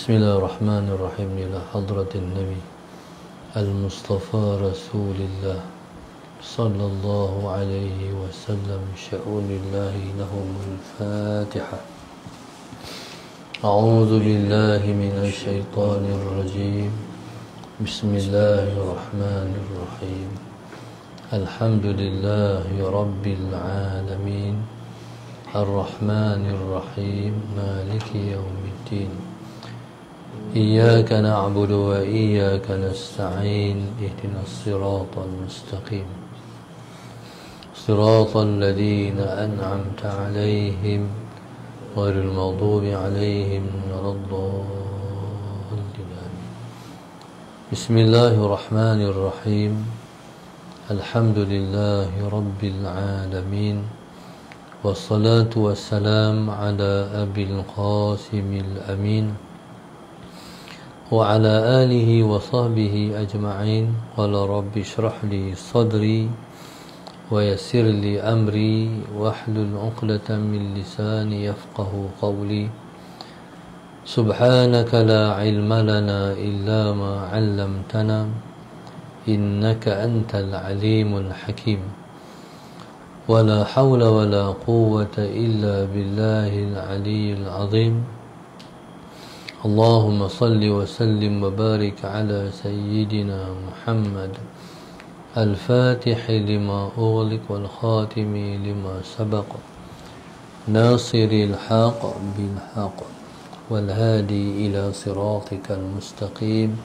Bismillahirrahmanirrahim. Ila hadratin Nabi Al-Mustafa Rasulillah sallallahu alaihi wasallam, sya'unillahi lahumul Fatiha. A'udzu billahi minasy syaithanir rajim. Bismillahirrahmanirrahim. Alhamdulillahi rabbil alamin. Ar-Rahmanir Rahim. Maliki yaumiddin. إياك نعبد وإياك نستعين اهدنا الصراط المستقيم صراط الذين أنعمت عليهم غير المغضوب عليهم ولا الضالين. بسم الله الرحمن الرحيم. الحمد لله رب العالمين، والصلاة والسلام على أبي القاسم الأمين وعلى آله وصحبه أجمعين. قال رب اشرح لي صدري ويسر لي أمري واحلل عقدة من لساني يفقه قولي. سبحانك لا علم لنا إلا ما علمتنا إنك أنت العليم الحكيم. ولا حول ولا قوة إلا بالله العلي العظيم. اللهم صل وسلم وبارك على سيدنا محمد الفاتح لما أغلق والخاتم لما سبق ناصر الحق بالحق والهادي إلى صراطك المستقيم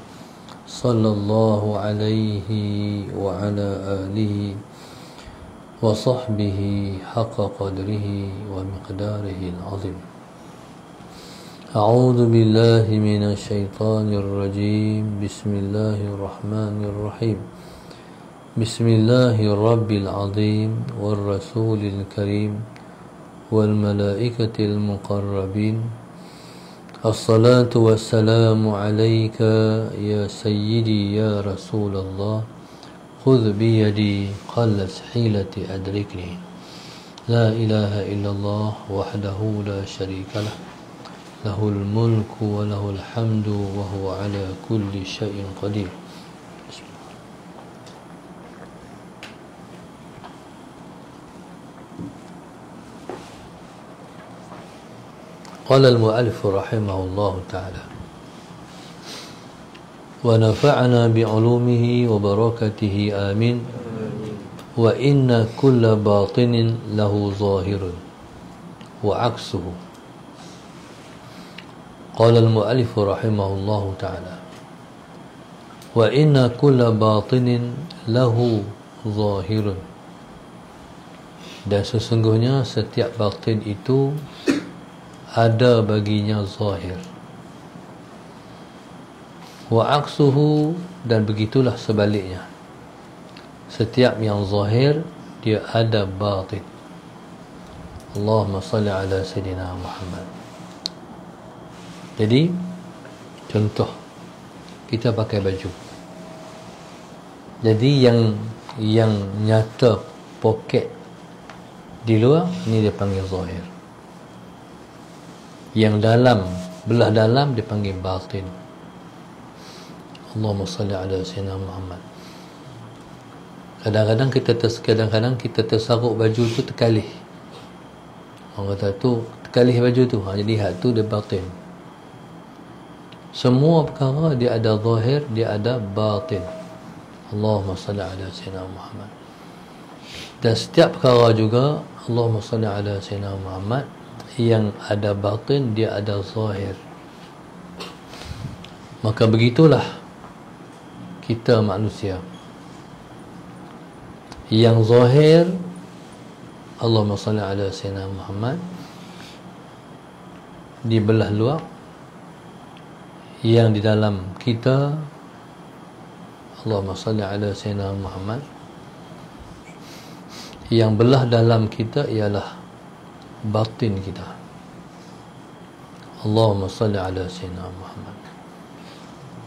صلى الله عليه وعلى آله وصحبه حق قدره ومقداره العظيم. أعوذ بالله من الشيطان الرجيم. بسم الله الرحمن الرحيم. بسم الله الرب العظيم والرسول الكريم والملائكة المقربين. الصلاة والسلام عليك يا سيدي يا رسول الله. خذ بيدي قلت حيلتي أدركني. لا إله إلا الله وحده لا شريك له، له الملك وله الحمد وهو على كل شيء قدير. قال المؤلف رحمه الله تعالى: ونفعنا بعلومه وبركاته آمين. وإن كل باطن له ظاهر وعكسه. قال المؤلف رحمه الله تعالى: وإن كل باطن له ظاهر. Dan sesungguhnya setiap batin itu ada baginya zahir. Wa aksuhu, dan begitulah sebaliknya. Setiap yang zahir dia ada batin. Allahumma salli ala Sayyidina Muhammad. Jadi contoh, kita pakai baju. Jadi yang nyata poket di luar ni dia panggil zahir. Yang dalam, belah dalam dia panggil batin. Allahumma salli ala Sayyidina Muhammad. Kadang-kadang kita tersaruk baju tu terkalih. Orang kata tu terkalih baju tu. Jadi hak tu dia batin. Semua perkara dia ada zahir, dia ada batin. Allahumma salli ala Sayyidina Muhammad. Dan setiap perkara juga Allahumma salli ala Sayyidina Muhammad, yang ada batin dia ada zahir. Maka begitulah kita manusia. Yang zahir Allahumma salli ala Sayyidina Muhammad, di belah luar. Yang di dalam kita Allahumma salli ala Sayyidina Muhammad. Yang belah dalam kita ialah batin kita. Allahumma salli ala Sayyidina Muhammad.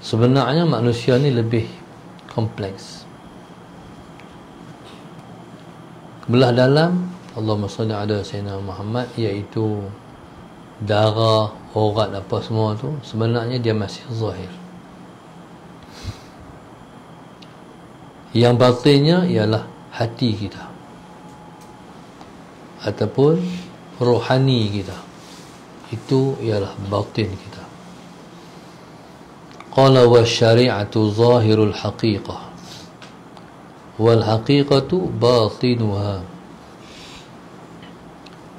Sebenarnya manusia ni lebih kompleks. Belah dalam Allahumma salli ala Sayyidina Muhammad, iaitu darah, urat apa semua tu, sebenarnya dia masih zahir. Yang batinnya ialah hati kita ataupun rohani kita, itu ialah batin kita. Qala wa syari'atu zahirul haqiqah wal haqiqatu batinuha.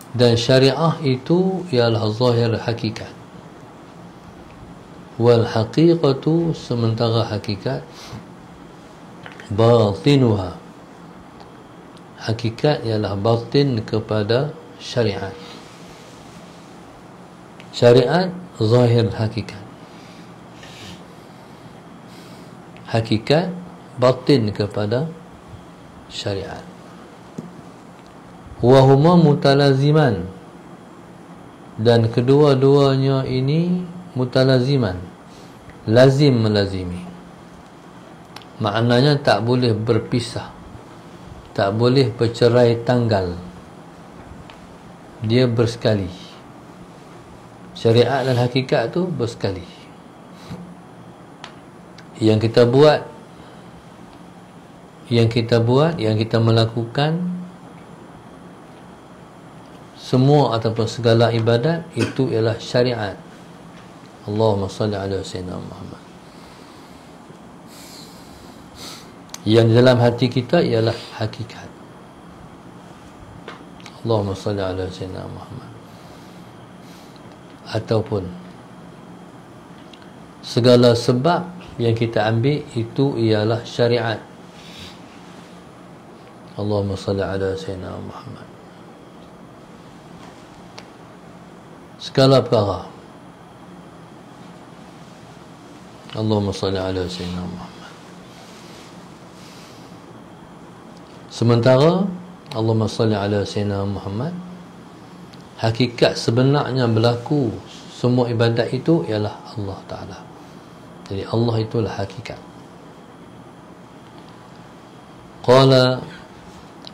Dan syariah itu ialah zahir hakikat, wal haqiqatu sementara hakikat batinuha, hakikat ialah batin kepada syariat. Syariat zahir hakikat, hakikat batin kepada syariat. Wa huma mutalaziman, dan kedua-duanya ini mutalaziman, lazim melazimi. Maknanya tak boleh berpisah, tak boleh bercerai tanggal, dia bersekali. Syariat dan hakikat tu bersekali. Yang kita buat, yang kita melakukan, semua ataupun segala ibadat itu ialah syariat. Allahumma salli ala sayyidina Muhammad. Yang dalam hati kita ialah hakikat. Allahumma salli ala sayyidina Muhammad. Ataupun segala sebab yang kita ambil itu ialah syariat. Allahumma salli ala sayyidina Muhammad. Segala perkara, Allahumma salli ala sayyidina Muhammad. Sementara Allahumma salli ala sayyidina Muhammad, hakikat sebenarnya berlaku semua ibadat itu ialah Allah Ta'ala. Jadi Allah itulah hakikat. Qala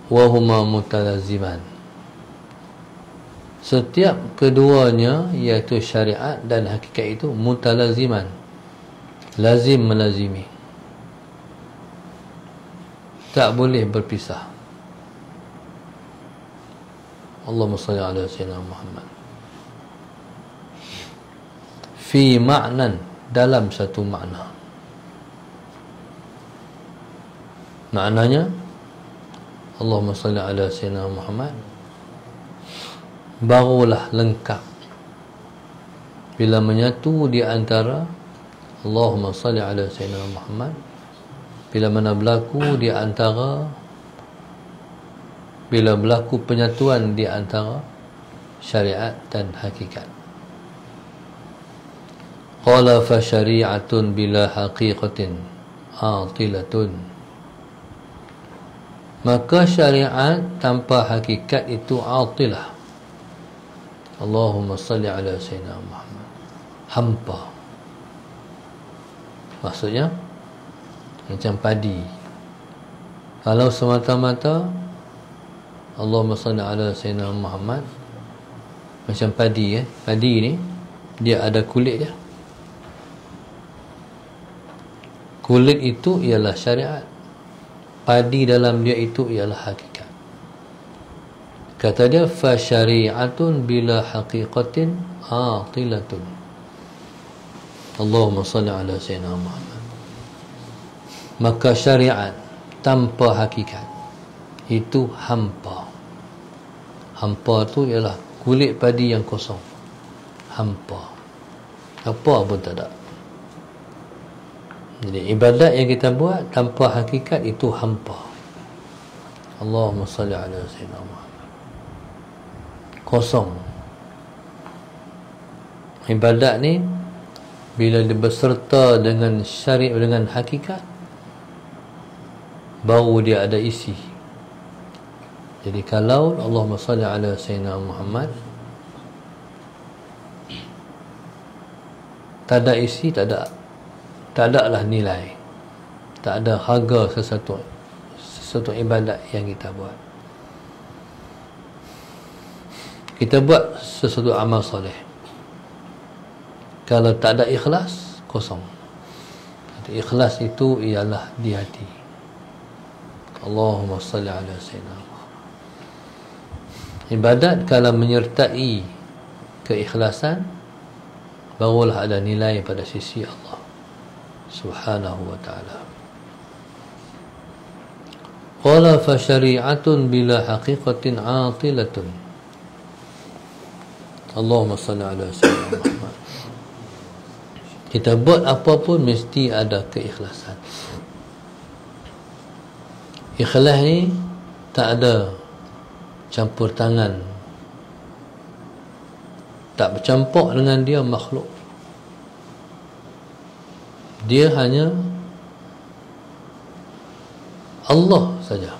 wa huma mutalaziman, setiap keduanya iaitu syariat dan hakikat itu mutalaziman, lazim melazimi, tak boleh berpisah. Allahumma salli ala sayyidina Muhammad. Fi ma'nan, dalam satu makna. Maknanya Allahumma salli ala sayyidina Muhammad barulah lengkap bila menyatu di antara Allahumma salli ala sayyidina Muhammad, bila mana berlaku di antara, bila berlaku penyatuan di antara syariat dan hakikat. Qala fa syari'atun bila haqiqatin atilatun, maka syariat tanpa hakikat itu atilah. Allahumma salli ala sayyidina Muhammad, hampa. Maksudnya macam padi, kalau semata-mata Allahumma salli ala sayyidina Muhammad, macam padi, padi ni dia ada kulit dia. Kulit itu ialah syariat, padi dalam dia itu ialah hakikat. Kata dia fa syari'atun bila haqiqatin atilatun. Allahumma salli ala sayyidina Muhammad, maka syariat tanpa hakikat itu hampa. Hampa tu ialah kulit padi yang kosong, hampa, apa pun tak ada. Jadi ibadat yang kita buat tanpa hakikat itu hampa. Allahumma salli ala sayyidina Muhammad, kosong. Ibadat ni bila dia berserta dengan syariat, dengan hakikat, baru dia ada isi. Jadi kalau Allahumma salli ala sayyidina Muhammad tak ada isi, tak ada lah nilai, tak ada harga sesuatu ibadat yang kita buat. Kita buat sesuatu amal soleh, Kalau tak ada ikhlas, kosong. Ikhlas itu ialah di hati. Allahumma salli ala sayyidina Muhammad. Ibadat kalau menyertai keikhlasan, barulah ada nilai pada sisi Allah Subhanahu wa ta'ala. Qala fa syari'atun bila haqiqatin 'atilatun. Allahumma salli ala sayyidina Muhammad. Kita buat apa pun mesti ada keikhlasan. Ikhlas ni tak ada campur tangan, tak bercampur dengan dia makhluk. Dia hanya Allah saja.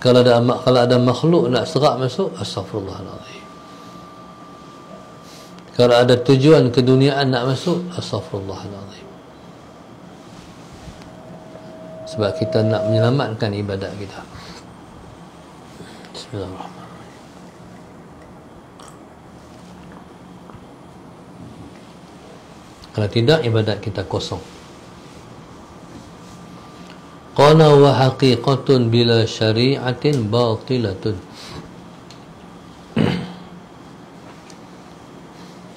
Kalau ada makhluk nak serak masuk, astaghfirullahalazim. Kalau ada tujuan keduniaan nak masuk, astaghfirullahalazim. Sebab kita nak menyelamatkan ibadat kita. Bismillahirrahmanirrahim. Kalau tidak, ibadat kita kosong. Qala wa haqiqatun bila syari'atin batilatun.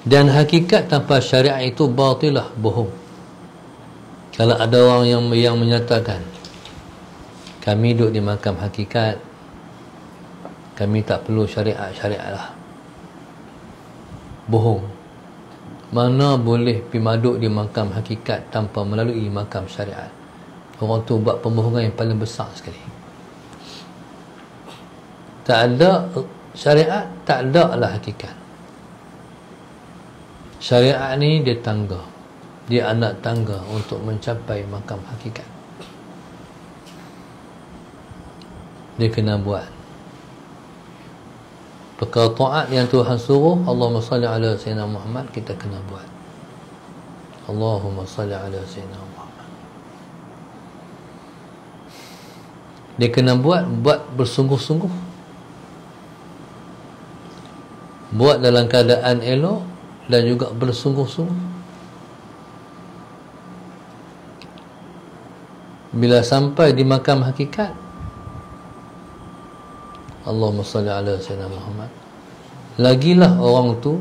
Dan hakikat tanpa syariat itu batilah, bohong. Kalau ada orang yang menyatakan kami duduk di makam hakikat, kami tak perlu syariat lah, bohong. Mana boleh pergi maduk di makam hakikat tanpa melalui makam syariat? Orang tu buat pembohongan yang paling besar sekali. Tak ada syariat, tak ada lah hakikat. Syariat ni dia tangga, dia anak tangga untuk mencapai makam hakikat. Dia kena buat perkara taat yang Tuhan suruh. Allahumma salli ala sayyidina Muhammad, kita kena buat. Allahumma salli ala sayyidina Muhammad. Dia kena buat bersungguh-sungguh, buat dalam keadaan elok dan juga bersungguh-sungguh. Bila sampai di makam hakikat, Allahumma salli ala sayyidina Muhammad, lagilah orang tu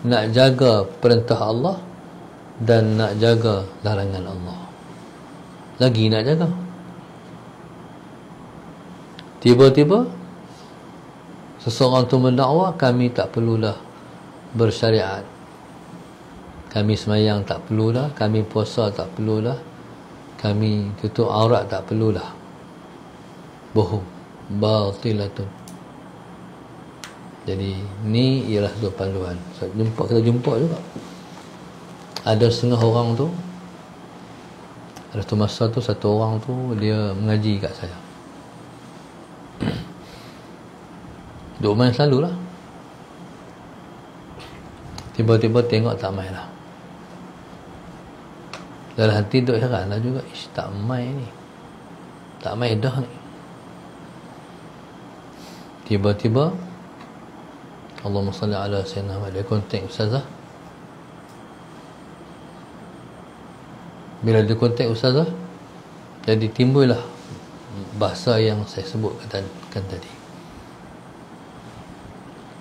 nak jaga perintah Allah dan nak jaga larangan Allah. Lagi nak jaga. Tiba-tiba seseorang tu mendakwa, kami tak perlulah bersyariat, kami semayang tak perlulah, kami puasa tak perlulah, kami tutup aurat tak perlulah. Bohong, batilatun. Jadi ni ialah satu panduan. Kita jumpa juga ada setengah orang tu, ada satu masa tu satu orang tu dia mengaji kat saya, duk main selalu lah. Tiba-tiba tengok tak main lah. Dalam hati duk heran lah juga, tak main ni, tak main dah ni. Tiba-tiba Allahumma salli ala sayyidina Muhammad, dia kontak ustazah. Bila dia kontak ustazah, jadi timbullah bahasa yang saya sebutkan tadi.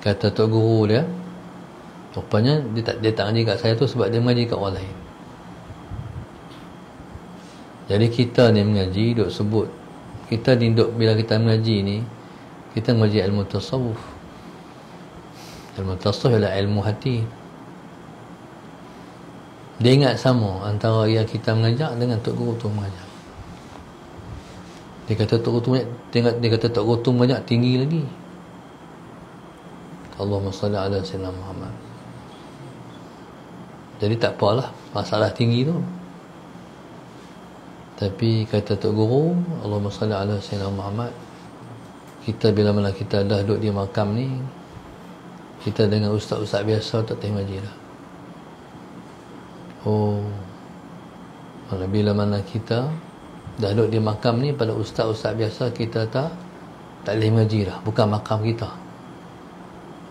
Kata tok guru dia, rupanya dia tak ngaji kat saya tu sebab dia mengaji kat orang lain. Jadi kita ni mengaji duk sebut, kita ni duk, bila kita mengaji ni, kita mengaji ilmu tasawuf. Ilmu tasawuf ialah ilmu hati. Dia ingat sama antara yang kita mengajak dengan tok guru tu mengajar. Dia kata tok guru tu banyak, dia kata tok guru tu banyak tinggi lagi. Allahumma salli ala sayyidina Muhammad. Jadi tak apalah masalah tinggi tu. Tapi kata tok guru, Allahumma salli ala sayyidina Muhammad, kita bila mana kita dah duduk di makam ni, kita dengan ustaz-ustaz biasa tak tahu ngaji dah. Oh, bila mana kita dah duduk di makam ni pada ustaz-ustaz biasa, kita tak boleh ngaji dah, bukan makam kita.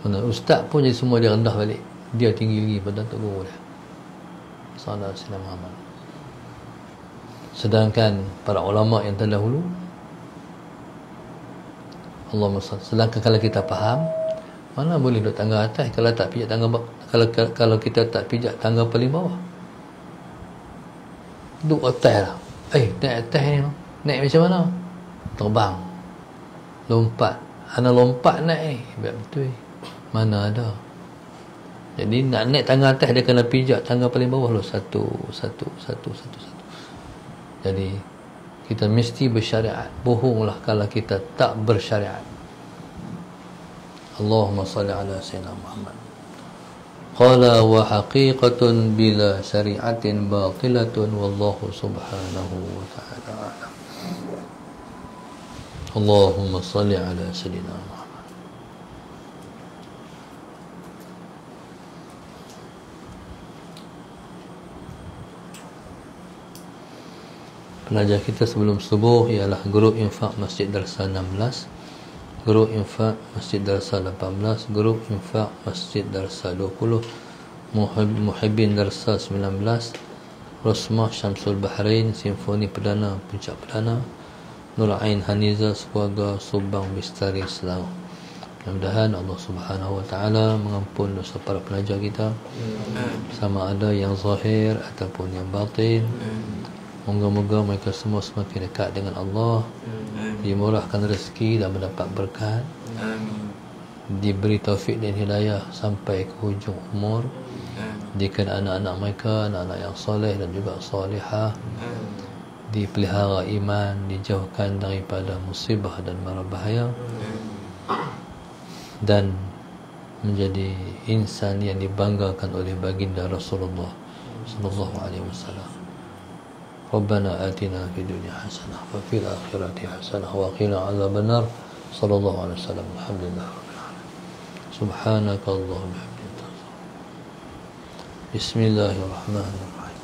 Mana ustaz pun jadi semua dia rendah balik, dia tinggi pada Tok Guru dia sallallahu alaihi wasallam Muhammad. Sedangkan para ulama yang terdahulu, Allahumma salli, sedangkan kalau kita faham, mana boleh duduk tangga atas kalau tak pijak tangga kalau kita tak pijak tangga paling bawah. Duduk atas lah. Naik atas ni, naik macam mana? Terbang, lompat. Ana lompat naik betul. Mana ada. Jadi nak naik tangga atas dia kena pijak tangga paling bawah loh, satu. Jadi kita mesti bersyariat. Bohonglah kalau kita tak bersyariat. Allahumma salli ala sayyidina Muhammad. Qala wa haqiqatun bila syari'atin batilatun wallahu subhanahu wa ta'ala a'lam. Allahumma salli ala sayyidina Muhammad. Pelajar kita sebelum subuh ialah grup infak Masjid Darsa 16, grup infak Masjid Darsa 18, grup infak Masjid Darsa 20, Muhibbin Darsa 19, Rosmah Syamsul Bahrain, Simfoni Perdana Puncak Perdana, Nur Ain Haniza Sekeluarga Subang Bistari Selangor. Mudah-mudahan Allah Subhanahu wa taala mengampun dosa para pelajar kita, sama ada yang zahir ataupun yang batin. Moga-moga mereka semua semakin dekat dengan Allah, dimurahkan rezeki dan mendapat berkat, diberi taufik dan hidayah sampai ke hujung umur, jadikan anak-anak mereka anak-anak yang soleh dan juga solehah, dipelihara iman, dijauhkan daripada musibah dan mara bahaya, dan menjadi insan yang dibanggakan oleh baginda Rasulullah sallallahu alaihi wasallam. Rabbana atina fid dunya hasanah wa fil akhirati hasanah wa qina adzabannar. Sallallahu alaihi wasallam. Alhamdulillah rabbil alamin. Subhanaka Allahumma wa bihamdika. Bismillahirrahmanirrahim.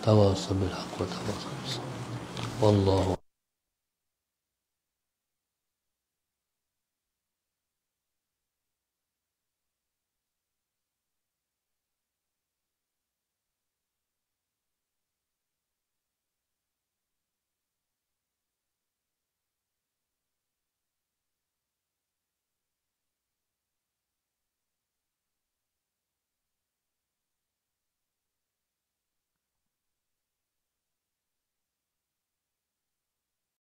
Tawassaw bil haqq wa tawassaw bis sabr. Wallahu